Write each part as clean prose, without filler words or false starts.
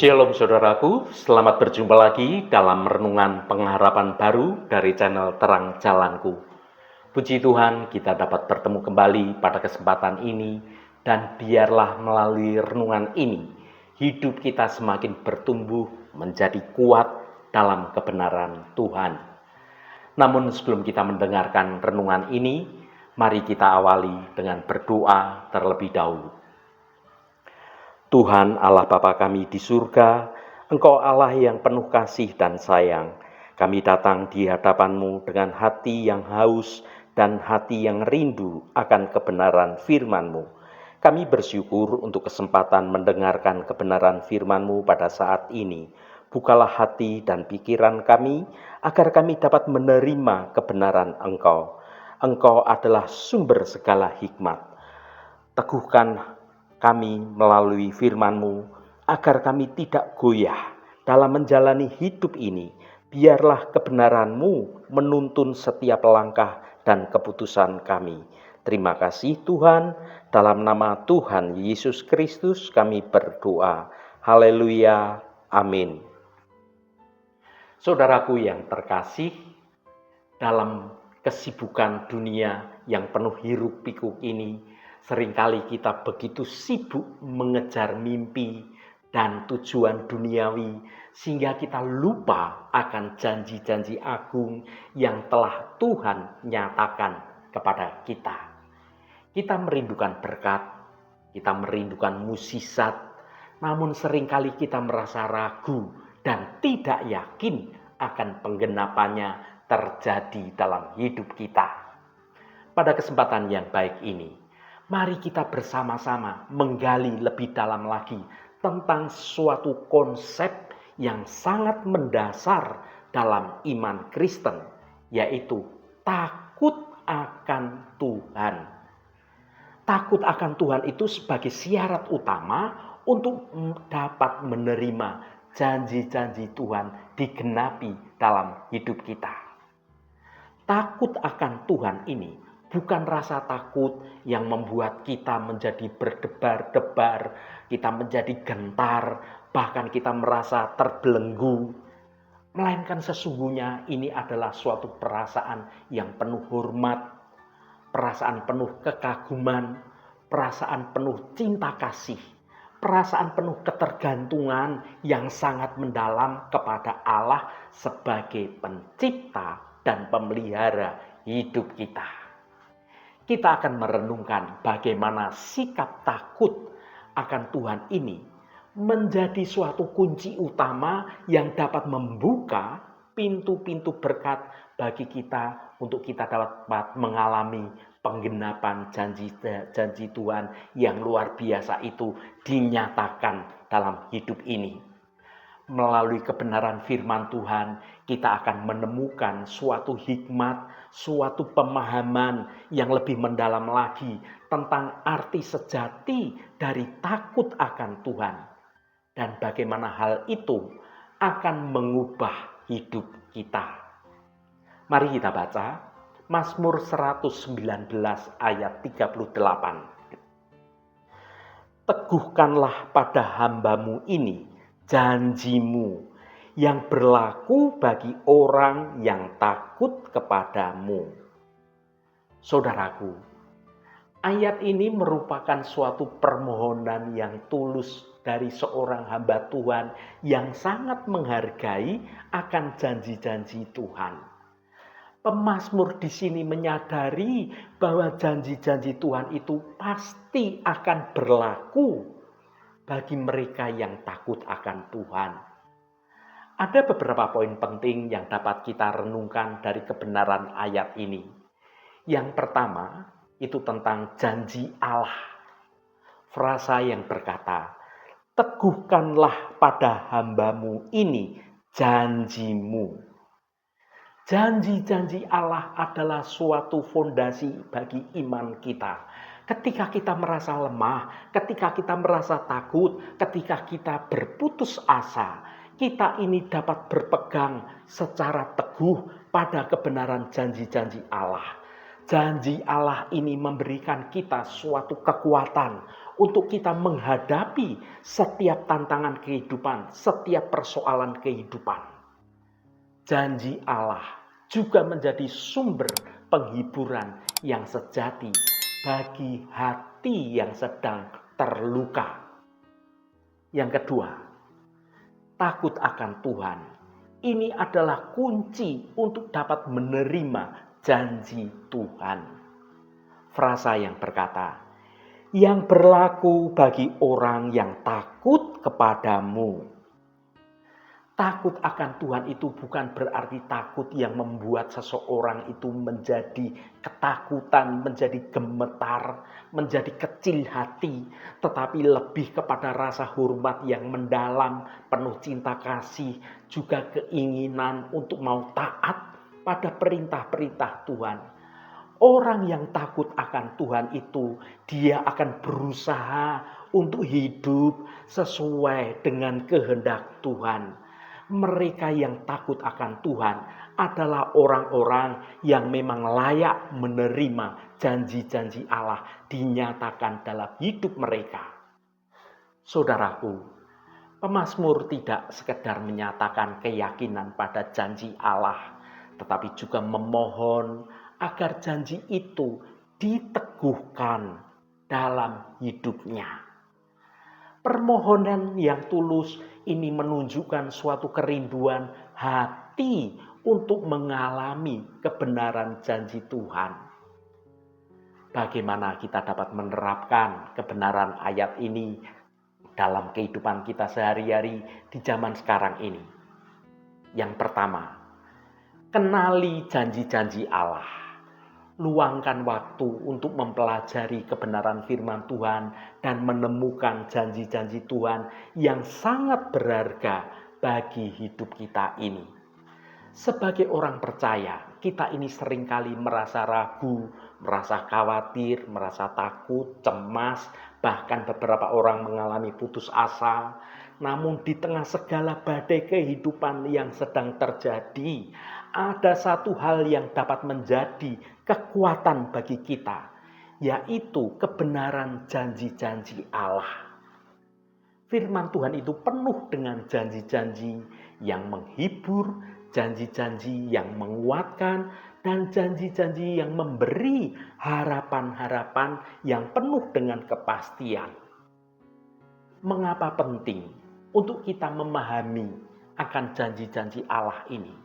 Shalom saudaraku, selamat berjumpa lagi dalam renungan pengharapan baru dari channel Terang Jalanku. Puji Tuhan kita dapat bertemu kembali pada kesempatan ini dan biarlah melalui renungan ini hidup kita semakin bertumbuh menjadi kuat dalam kebenaran Tuhan. Namun sebelum kita mendengarkan renungan ini, mari kita awali dengan berdoa terlebih dahulu. Tuhan Allah Bapa kami di surga, Engkau Allah yang penuh kasih dan sayang. Kami datang di hadapan-Mu dengan hati yang haus dan hati yang rindu akan kebenaran firman-Mu. Kami bersyukur untuk kesempatan mendengarkan kebenaran firman-Mu pada saat ini. Bukalah hati dan pikiran kami agar kami dapat menerima kebenaran Engkau. Engkau adalah sumber segala hikmat. Teguhkan kami melalui firman-Mu, agar kami tidak goyah dalam menjalani hidup ini. Biarlah kebenaran-Mu menuntun setiap langkah dan keputusan kami. Terima kasih Tuhan, dalam nama Tuhan Yesus Kristus kami berdoa. Haleluya, amin. Saudaraku yang terkasih, dalam kesibukan dunia yang penuh hiruk pikuk ini, seringkali kita begitu sibuk mengejar mimpi dan tujuan duniawi sehingga kita lupa akan janji-janji agung yang telah Tuhan nyatakan kepada kita. Kita merindukan berkat, kita merindukan mukjizat, namun seringkali kita merasa ragu dan tidak yakin akan penggenapannya terjadi dalam hidup kita. Pada kesempatan yang baik ini, mari kita bersama-sama menggali lebih dalam lagi tentang suatu konsep yang sangat mendasar dalam iman Kristen, yaitu takut akan Tuhan. Takut akan Tuhan itu sebagai syarat utama untuk dapat menerima janji-janji Tuhan digenapi dalam hidup kita. Takut akan Tuhan ini bukan rasa takut yang membuat kita menjadi berdebar-debar, kita menjadi gentar, bahkan kita merasa terbelenggu. Melainkan sesungguhnya ini adalah suatu perasaan yang penuh hormat, perasaan penuh kekaguman, perasaan penuh cinta kasih, perasaan penuh ketergantungan yang sangat mendalam kepada Allah sebagai pencipta dan pemelihara hidup kita. Kita akan merenungkan bagaimana sikap takut akan Tuhan ini menjadi suatu kunci utama yang dapat membuka pintu-pintu berkat bagi kita untuk kita dapat mengalami penggenapan janji Tuhan yang luar biasa itu dinyatakan dalam hidup ini. Melalui kebenaran firman Tuhan, kita akan menemukan suatu hikmat, suatu pemahaman yang lebih mendalam lagi tentang arti sejati dari takut akan Tuhan. Dan bagaimana hal itu akan mengubah hidup kita. Mari kita baca Mazmur 119 ayat 38. Teguhkanlah pada hamba-Mu ini janji-Mu yang berlaku bagi orang yang takut kepadamu. Saudaraku, ayat ini merupakan suatu permohonan yang tulus dari seorang hamba Tuhan yang sangat menghargai akan janji-janji Tuhan. Pemazmur di sini menyadari bahwa janji-janji Tuhan itu pasti akan berlaku bagi mereka yang takut akan Tuhan. Ada beberapa poin penting yang dapat kita renungkan dari kebenaran ayat ini. Yang pertama, itu tentang janji Allah. Frasa yang berkata, teguhkanlah pada hamba-Mu ini janji-Mu. Janji-janji Allah adalah suatu fondasi bagi iman kita. Ketika kita merasa lemah, ketika kita merasa takut, ketika kita berputus asa, kita ini dapat berpegang secara teguh pada kebenaran janji-janji Allah. Janji Allah ini memberikan kita suatu kekuatan untuk kita menghadapi setiap tantangan kehidupan, setiap persoalan kehidupan. Janji Allah juga menjadi sumber penghiburan yang sejati bagi hati yang sedang terluka. Yang kedua, takut akan Tuhan. Ini adalah kunci untuk dapat menerima janji Tuhan. Frasa yang berkata, yang berlaku bagi orang yang takut kepadamu. Takut akan Tuhan itu bukan berarti takut yang membuat seseorang itu menjadi ketakutan, menjadi gemetar, menjadi kecil hati, tetapi lebih kepada rasa hormat yang mendalam, penuh cinta kasih, juga keinginan untuk mau taat pada perintah-perintah Tuhan. Orang yang takut akan Tuhan itu, dia akan berusaha untuk hidup sesuai dengan kehendak Tuhan. Mereka yang takut akan Tuhan adalah orang-orang yang memang layak menerima janji-janji Allah dinyatakan dalam hidup mereka. Saudaraku, pemazmur tidak sekedar menyatakan keyakinan pada janji Allah, tetapi juga memohon agar janji itu diteguhkan dalam hidupnya. Permohonan yang tulus ini menunjukkan suatu kerinduan hati untuk mengalami kebenaran janji Tuhan. Bagaimana kita dapat menerapkan kebenaran ayat ini dalam kehidupan kita sehari-hari di zaman sekarang ini? Yang pertama, kenali janji-janji Allah. Luangkan waktu untuk mempelajari kebenaran firman Tuhan dan menemukan janji-janji Tuhan yang sangat berharga bagi hidup kita ini. Sebagai orang percaya, kita ini seringkali merasa ragu, merasa khawatir, merasa takut, cemas, bahkan beberapa orang mengalami putus asa. Namun di tengah segala badai kehidupan yang sedang terjadi, ada satu hal yang dapat menjadi kekuatan bagi kita, yaitu kebenaran janji-janji Allah. Firman Tuhan itu penuh dengan janji-janji yang menghibur, janji-janji yang menguatkan, dan janji-janji yang memberi harapan-harapan yang penuh dengan kepastian. Mengapa penting untuk kita memahami akan janji-janji Allah ini?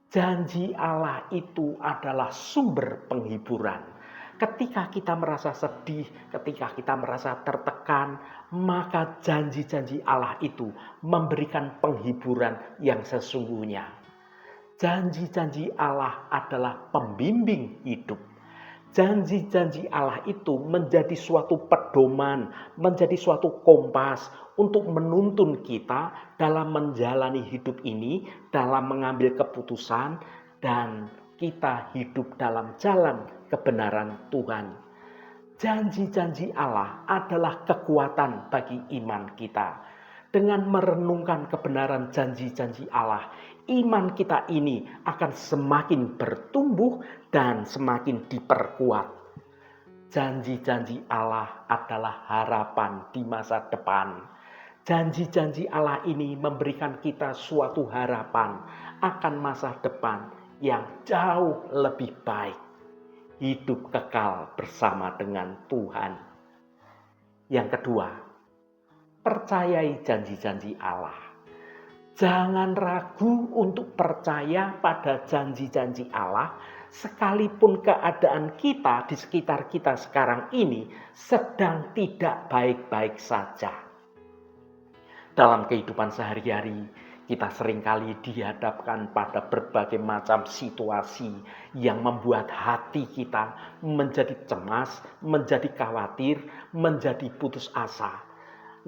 Janji Allah itu adalah sumber penghiburan. Ketika kita merasa sedih, ketika kita merasa tertekan, maka janji-janji Allah itu memberikan penghiburan yang sesungguhnya. Janji-janji Allah adalah pembimbing hidup. Janji-janji Allah itu menjadi suatu pedoman, menjadi suatu kompas untuk menuntun kita dalam menjalani hidup ini, dalam mengambil keputusan, dan kita hidup dalam jalan kebenaran Tuhan. Janji-janji Allah adalah kekuatan bagi iman kita. Dengan merenungkan kebenaran janji-janji Allah, iman kita ini akan semakin bertumbuh dan semakin diperkuat. Janji-janji Allah adalah harapan di masa depan. Janji-janji Allah ini memberikan kita suatu harapan akan masa depan yang jauh lebih baik. Hidup kekal bersama dengan Tuhan. Yang kedua, percayai janji-janji Allah. Jangan ragu untuk percaya pada janji-janji Allah, sekalipun keadaan kita di sekitar kita sekarang ini sedang tidak baik-baik saja. Dalam kehidupan sehari-hari, kita seringkali dihadapkan pada berbagai macam situasi yang membuat hati kita menjadi cemas, menjadi khawatir, menjadi putus asa.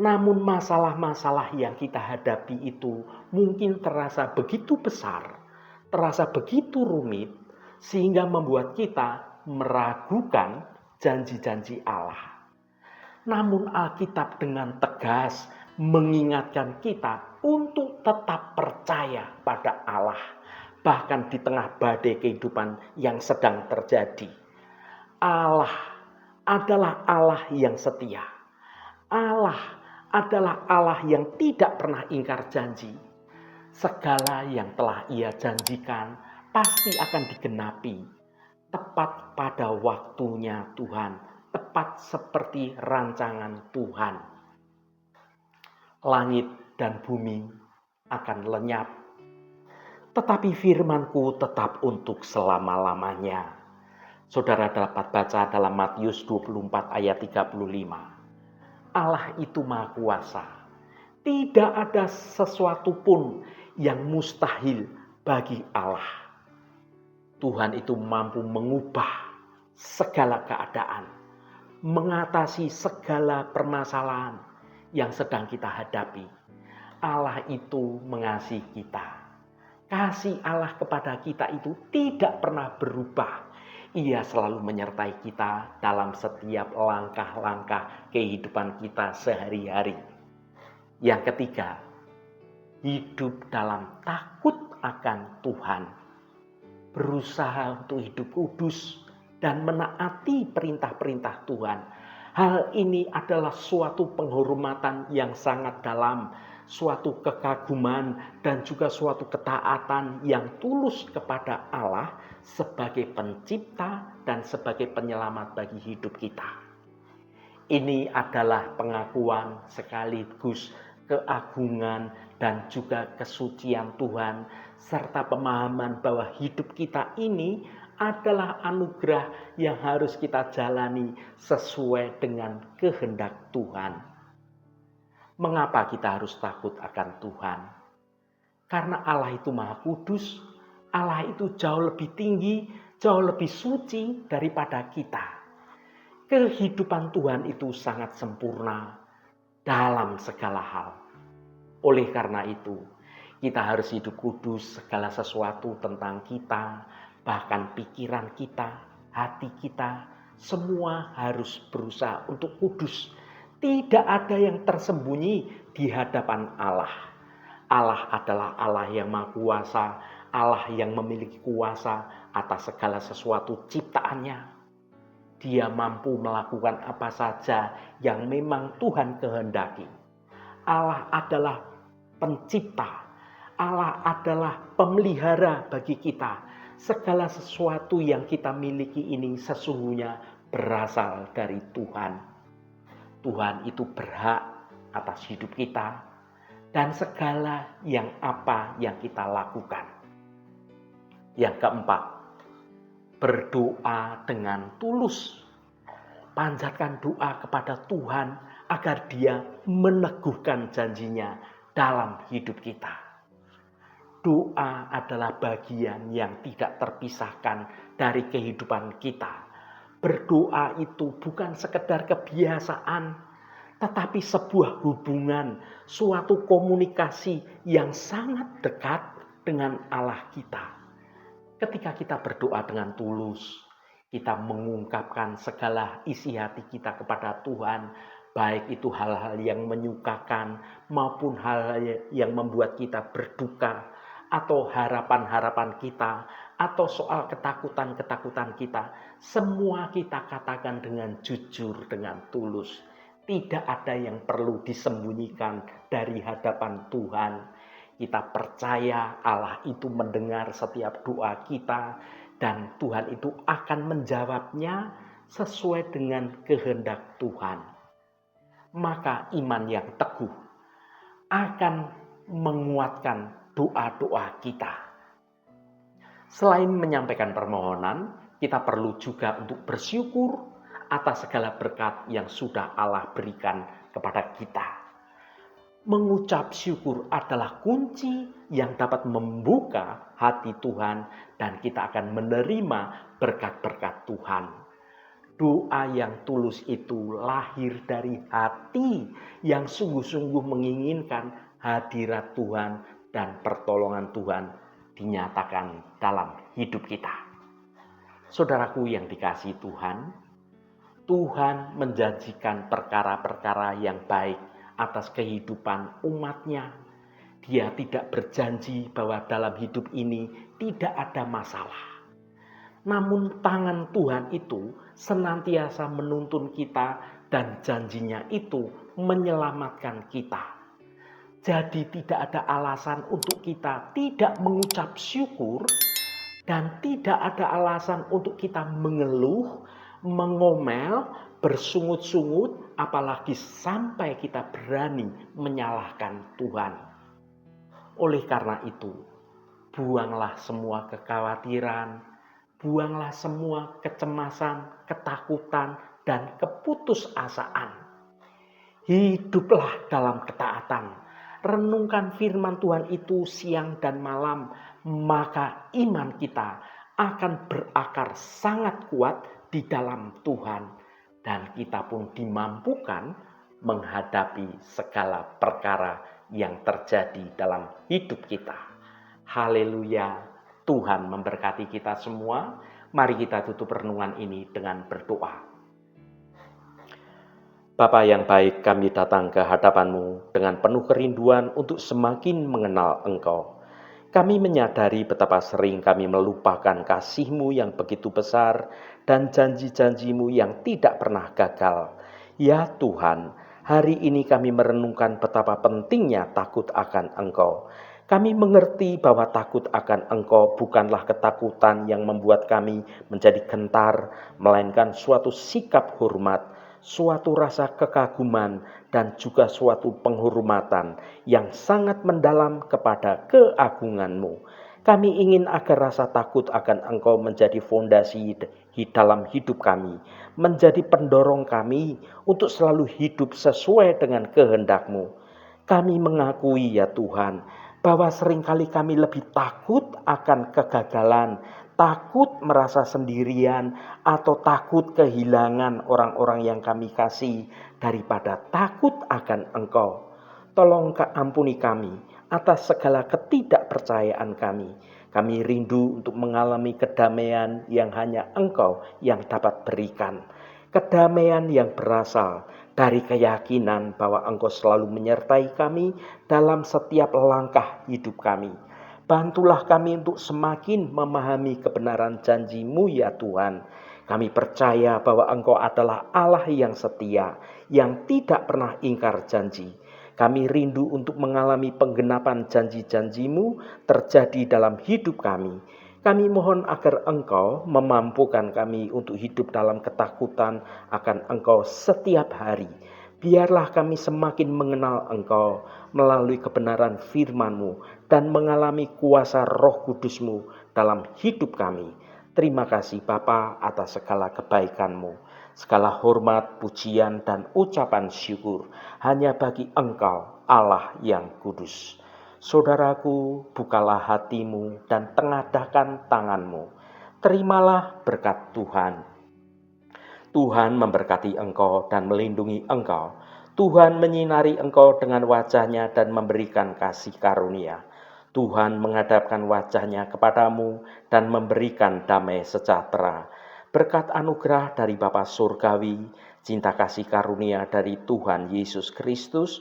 Namun masalah-masalah yang kita hadapi itu mungkin terasa begitu besar, terasa begitu rumit, sehingga membuat kita meragukan janji-janji Allah. Namun Alkitab dengan tegas mengingatkan kita untuk tetap percaya pada Allah, bahkan di tengah badai kehidupan yang sedang terjadi. Allah adalah Allah yang setia. Allah adalah Allah yang tidak pernah ingkar janji. Segala yang telah Ia janjikan pasti akan digenapi. Tepat pada waktunya Tuhan, tepat seperti rancangan Tuhan. Langit dan bumi akan lenyap, tetapi firman-Ku tetap untuk selama-lamanya. Saudara dapat baca dalam Matius 24 ayat 35. Allah itu Maha Kuasa. Tidak ada sesuatu pun yang mustahil bagi Allah. Tuhan itu mampu mengubah segala keadaan, mengatasi segala permasalahan yang sedang kita hadapi. Allah itu mengasihi kita. Kasih Allah kepada kita itu tidak pernah berubah. Ia selalu menyertai kita dalam setiap langkah-langkah kehidupan kita sehari-hari. Yang ketiga, hidup dalam takut akan Tuhan. Berusaha untuk hidup kudus dan menaati perintah-perintah Tuhan. Hal ini adalah suatu penghormatan yang sangat dalam, suatu kekaguman dan juga suatu ketaatan yang tulus kepada Allah sebagai pencipta dan sebagai penyelamat bagi hidup kita. Ini adalah pengakuan sekaligus keagungan dan juga kesucian Tuhan serta pemahaman bahwa hidup kita ini adalah anugerah yang harus kita jalani sesuai dengan kehendak Tuhan. Mengapa kita harus takut akan Tuhan? Karena Allah itu Maha Kudus, Allah itu jauh lebih tinggi, jauh lebih suci daripada kita. Kehidupan Tuhan itu sangat sempurna dalam segala hal. Oleh karena itu, kita harus hidup kudus, segala sesuatu tentang kita, bahkan pikiran kita, hati kita, semua harus berusaha untuk kudus. Tidak ada yang tersembunyi di hadapan Allah. Allah adalah Allah yang Maha Kuasa, Allah yang memiliki kuasa atas segala sesuatu ciptaannya. Dia mampu melakukan apa saja yang memang Tuhan kehendaki. Allah adalah pencipta, Allah adalah pemelihara bagi kita. Segala sesuatu yang kita miliki ini sesungguhnya berasal dari Tuhan. Tuhan itu berhak atas hidup kita dan segala yang kita lakukan. Yang keempat, berdoa dengan tulus. Panjatkan doa kepada Tuhan agar Dia meneguhkan janjinya dalam hidup kita. Doa adalah bagian yang tidak terpisahkan dari kehidupan kita. Berdoa itu bukan sekedar kebiasaan, tetapi sebuah hubungan, suatu komunikasi yang sangat dekat dengan Allah kita. Ketika kita berdoa dengan tulus, kita mengungkapkan segala isi hati kita kepada Tuhan, baik itu hal-hal yang menyukakan maupun hal-hal yang membuat kita berduka, atau harapan-harapan kita, atau soal ketakutan-ketakutan kita, semua kita katakan dengan jujur, dengan tulus. Tidak ada yang perlu disembunyikan dari hadapan Tuhan. Kita percaya Allah itu mendengar setiap doa kita, dan Tuhan itu akan menjawabnya sesuai dengan kehendak Tuhan. Maka iman yang teguh akan menguatkan doa-doa kita. Selain menyampaikan permohonan, kita perlu juga untuk bersyukur atas segala berkat yang sudah Allah berikan kepada kita. Mengucap syukur adalah kunci yang dapat membuka hati Tuhan dan kita akan menerima berkat-berkat Tuhan. Doa yang tulus itu lahir dari hati yang sungguh-sungguh menginginkan hadirat Tuhan dan pertolongan Tuhan dinyatakan dalam hidup kita. Saudaraku yang dikasihi Tuhan, Tuhan menjanjikan perkara-perkara yang baik atas kehidupan umat-Nya. Dia tidak berjanji bahwa dalam hidup ini tidak ada masalah. Namun tangan Tuhan itu senantiasa menuntun kita dan janjinya itu menyelamatkan kita. Jadi tidak ada alasan untuk kita tidak mengucap syukur dan tidak ada alasan untuk kita mengeluh, mengomel, bersungut-sungut, apalagi sampai kita berani menyalahkan Tuhan. Oleh karena itu, buanglah semua kekhawatiran, buanglah semua kecemasan, ketakutan, dan keputusasaan. Hiduplah dalam ketaatan. Renungkan firman Tuhan itu siang dan malam, maka iman kita akan berakar sangat kuat di dalam Tuhan. Dan kita pun dimampukan menghadapi segala perkara yang terjadi dalam hidup kita. Haleluya, Tuhan memberkati kita semua. Mari kita tutup renungan ini dengan berdoa. Bapa yang baik, kami datang ke hadapan-Mu dengan penuh kerinduan untuk semakin mengenal Engkau. Kami menyadari betapa sering kami melupakan kasih-Mu yang begitu besar dan janji-janji-Mu yang tidak pernah gagal. Ya Tuhan, hari ini kami merenungkan betapa pentingnya takut akan Engkau. Kami mengerti bahwa takut akan Engkau bukanlah ketakutan yang membuat kami menjadi gentar, melainkan suatu sikap hormat, suatu rasa kekaguman, dan juga suatu penghormatan yang sangat mendalam kepada keagungan-Mu. Kami ingin agar rasa takut akan Engkau menjadi fondasi dalam hidup kami, menjadi pendorong kami untuk selalu hidup sesuai dengan kehendak-Mu. Kami mengakui ya Tuhan, bahwa seringkali kami lebih takut akan kegagalan, takut merasa sendirian, atau takut kehilangan orang-orang yang kami kasih daripada takut akan Engkau. Tolong ampuni kami atas segala ketidakpercayaan kami. Kami rindu untuk mengalami kedamaian yang hanya Engkau yang dapat berikan. Kedamaian yang berasal dari keyakinan bahwa Engkau selalu menyertai kami dalam setiap langkah hidup kami. Bantulah kami untuk semakin memahami kebenaran janji-Mu ya Tuhan. Kami percaya bahwa Engkau adalah Allah yang setia, yang tidak pernah ingkar janji. Kami rindu untuk mengalami penggenapan janji-janji-Mu terjadi dalam hidup kami. Kami mohon agar Engkau memampukan kami untuk hidup dalam ketakutan akan Engkau setiap hari. Biarlah kami semakin mengenal Engkau melalui kebenaran firman-Mu dan mengalami kuasa Roh Kudus-Mu dalam hidup kami. Terima kasih Bapa atas segala kebaikan-Mu. Segala hormat, pujian, dan ucapan syukur hanya bagi Engkau, Allah yang kudus. Saudaraku, bukalah hatimu dan tengadahkan tanganmu. Terimalah berkat Tuhan. Tuhan memberkati engkau dan melindungi engkau. Tuhan menyinari engkau dengan wajah-Nya dan memberikan kasih karunia. Tuhan menghadapkan wajah-Nya kepadamu dan memberikan damai sejahtera. Berkat anugerah dari Bapa Surgawi, cinta kasih karunia dari Tuhan Yesus Kristus,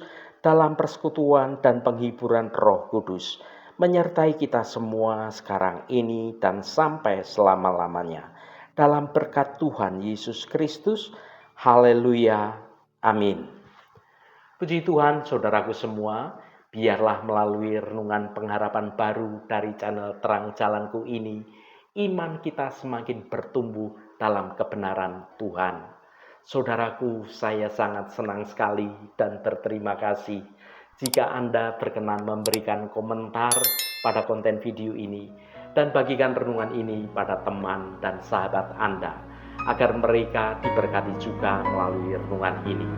dalam persekutuan dan penghiburan Roh Kudus, menyertai kita semua sekarang ini dan sampai selama-lamanya. Dalam berkat Tuhan Yesus Kristus, haleluya, amin. Puji Tuhan, saudaraku semua, biarlah melalui renungan pengharapan baru dari channel Terang Jalanku ini, iman kita semakin bertumbuh dalam kebenaran Tuhan. Saudaraku, saya sangat senang sekali dan berterima kasih jika Anda berkenan memberikan komentar pada konten video ini dan bagikan renungan ini pada teman dan sahabat Anda agar mereka diberkati juga melalui renungan ini.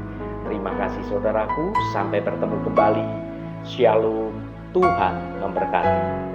Terima kasih saudaraku, sampai bertemu kembali. Shalom, Tuhan memberkati.